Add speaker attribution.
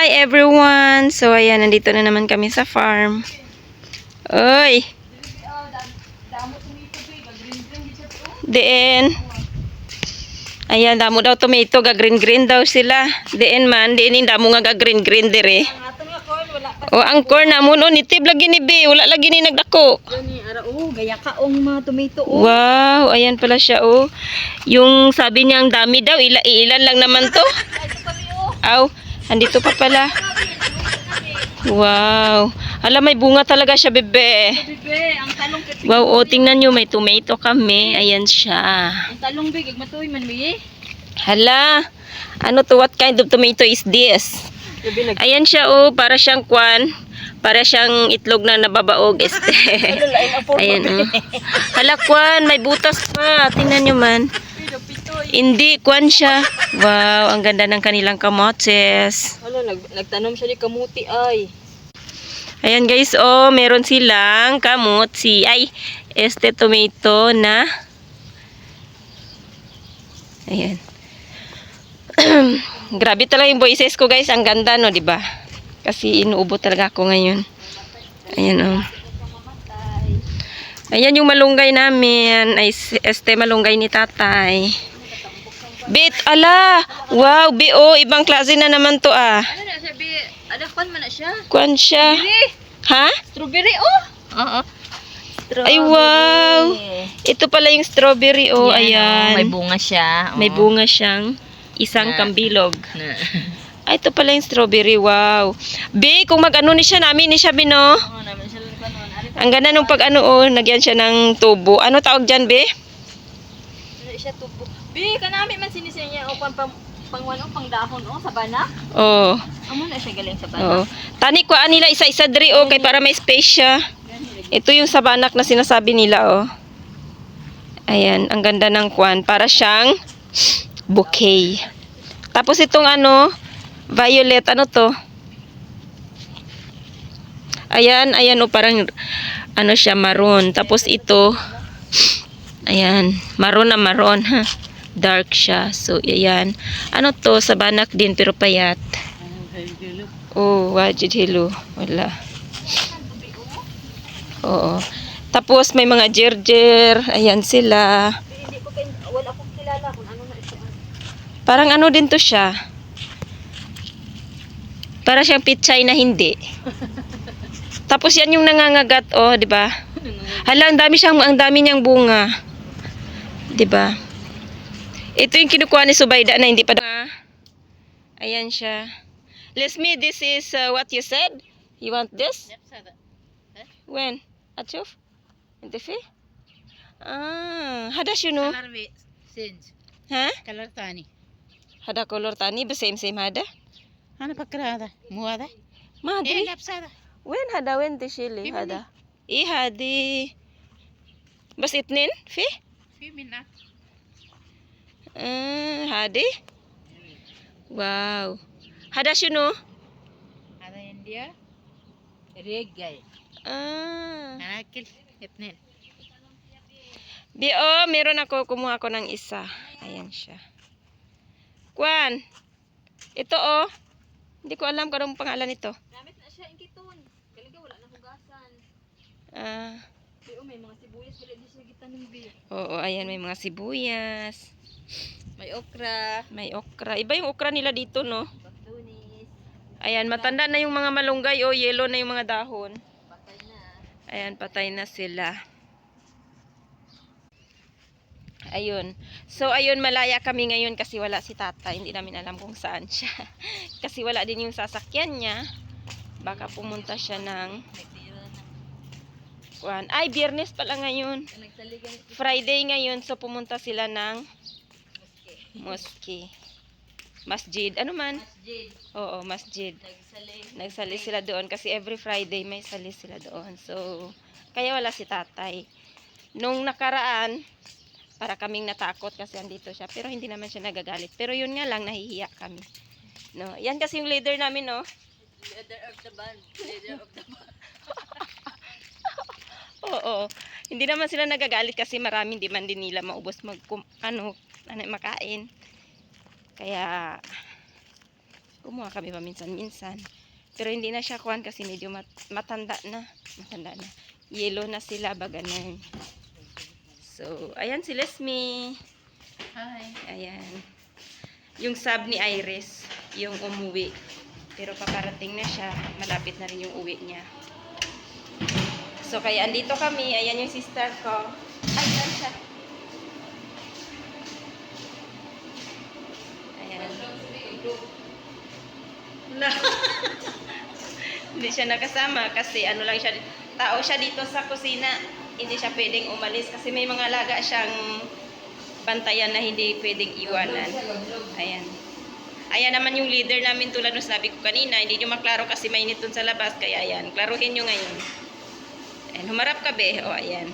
Speaker 1: Hi everyone! So ayan, nandito na naman kami sa farm. Oy! Diin. Ayan, damo daw tomato, ga-green-green daw sila. Diin man, diin damo nga ga-green-green dire. O ang corn na muno nitib lagi ni B, wala lagi ni nagdako.
Speaker 2: Gaya kaong mga tomato.
Speaker 1: Wow, ayan pala siya oh. Yung sabi niya ang dami daw, ilan lang naman to. Aw, andito pa pala. Wow. Hala, may bunga talaga siya, bebe.
Speaker 2: Ang talong kit.
Speaker 1: Wow, oh, tingnan nyo, may tomato kami. Ayan siya.
Speaker 2: Ang talong big, matuloy man mi.
Speaker 1: Hala, ano to, what kind of tomato is this? Ayan siya, oh, para siyang kwan. Para siyang itlog na nababaog. Ayan, oh. Hala, kwan, may butas pa. Tingnan nyo man. Hindi, kwan siya. Wow, ang ganda ng kanilang kamotes.
Speaker 2: Hala, nagtanom siya ni kamuti ay.
Speaker 1: Ayan guys, oh, meron silang kamutsi. Ay, tomato na. Ayan. Grabe talaga yung voices ko guys. Ang ganda no, di ba? Kasi inuubo talaga ako ngayon. Ayan oh. Ayan yung malunggay namin. Ay, malunggay ni tatay. Bit, ala! Wow, oh, ibang klase na naman to ah.
Speaker 2: Ano na siya bi? Ada kwan man na siya.
Speaker 1: Kwan siya. Ha?
Speaker 2: Strawberry oh. Oo.
Speaker 1: Ay, wow! Ito pala yung strawberry, oh, ayan.
Speaker 2: May bunga siya.
Speaker 1: May bunga siyang isang kambilog. Ay, ito pala yung strawberry, wow. B, kung mag-ano ni siya namin, ni siya, Bino.
Speaker 2: Oo, namin siya kanon.
Speaker 1: Ang ganda nung pag-ano, oh, nagyan siya ng tubo. Ano tawag dyan, B?
Speaker 2: Ano siya tubo. Bi, kanami man sinisiya niya o pangwan o pangdahon o sa bana.
Speaker 1: Oh.
Speaker 2: Amo na siya galing sa bana.
Speaker 1: Oh. Tani ko nila isa-isa diri, oh, kay para may space siya. Ito yung sabanak na sinasabi nila, oh. Ayan, ang ganda ng kwan. Para siyang bouquet. Tapos itong ano, violet, ano to? Ayan, ayan, oh, parang ano siya, maroon. Tapos ito, ayan, maroon na maroon, ha. Dark siya. So, ayan. Ano to? Sabanak din, pero payat. Oh, wajid hilo. Wala. Oo. Tapos, may mga jerjer. Ayan sila.
Speaker 2: Hindi ko wala akong kilala kung ano na siya.
Speaker 1: Parang ano din to siya. Para siyang pichay na hindi. Tapos, yan yung nangangagat, oh, di ba? Hala, ang dami niyang bunga. Di ba? Ito yung kinukuha ni Subayda na hindi pa ayan siya. Lesmi, this is what you said? You want this?
Speaker 2: Yep, sada.
Speaker 1: When? Atchuf? Intifi? Ah, hada shunu?
Speaker 2: Color we change.
Speaker 1: Ha?
Speaker 2: Color tani.
Speaker 1: Hada color tani, ba same hada?
Speaker 2: Ano pagkara? Muada?
Speaker 1: Madri?
Speaker 2: Lap sada.
Speaker 1: When hada when tishili hada? Hadi. Bas itnin? Fi?
Speaker 2: Femina.
Speaker 1: Hadi? Wow. Hada shunu?
Speaker 2: Ada India. Regay. Anakil. Ipnin.
Speaker 1: Meron ako, kumuha ko ng isa. Ayan siya. Kwan. Ito oh. Hindi ko alam kung anong pangalan nito.
Speaker 2: Gamit na siya ingkiton. Kaliga wala na hugasan. May mga sibuyas wala di siya gitanong bi.
Speaker 1: Oo, ayan may mga sibuyas.
Speaker 2: May okra.
Speaker 1: May okra. Iba yung okra nila dito, no?
Speaker 2: Batunis.
Speaker 1: Ayan, matanda na yung mga malunggay. Oh, yellow na yung mga dahon.
Speaker 2: Patay na.
Speaker 1: Ayan, patay na sila. Ayun. So, ayun, malaya kami ngayon kasi wala si tata. Hindi namin alam kung saan siya. Kasi wala din yung sasakyan niya. Baka pumunta siya ng kwan. Ay, Biyernes pala ngayon. Friday ngayon. So, pumunta sila ng mosque. Masjid. Ano man?
Speaker 2: Masjid.
Speaker 1: Oo, masjid. Nagsali sila doon kasi every Friday may sali sila doon. So, kaya wala si tatay. Nung nakaraan, para kaming natakot kasi andito siya. Pero hindi naman siya nagagalit. Pero yun nga lang, nahihiya kami. No, yan kasi yung leader namin, no?
Speaker 2: Leader of the band. Leader of the band.
Speaker 1: Oo. Hindi naman sila nagagalit kasi maraming di man din nila maubos makain. Kaya Kumuha kami paminsan-minsan. Pero hindi na siya kuhan kasi medyo matanda na. Matanda na. Yellow na sila, baganan. So, ayan si Lesmi.
Speaker 2: Hi.
Speaker 1: Ayan. Yung sub ni Iris, yung umuwi. Pero paparating na siya. Malapit na rin yung uwi niya. So, kaya andito kami. Ayan yung sister ko. Ay, saan siya? Ayan. No. Hindi siya nakasama kasi ano lang siya, tao siya dito sa kusina. Hindi siya pwedeng umalis kasi may mga alaga siyang bantayan na hindi pwedeng iwanan. Ayan. Ayan naman yung leader namin tulad ng sabi ko kanina. Hindi nyo maklaro kasi mainit dun sa labas. Kaya ayan, klaruhin nyo ngayon. Ayan, humarap ka be. O, ayan.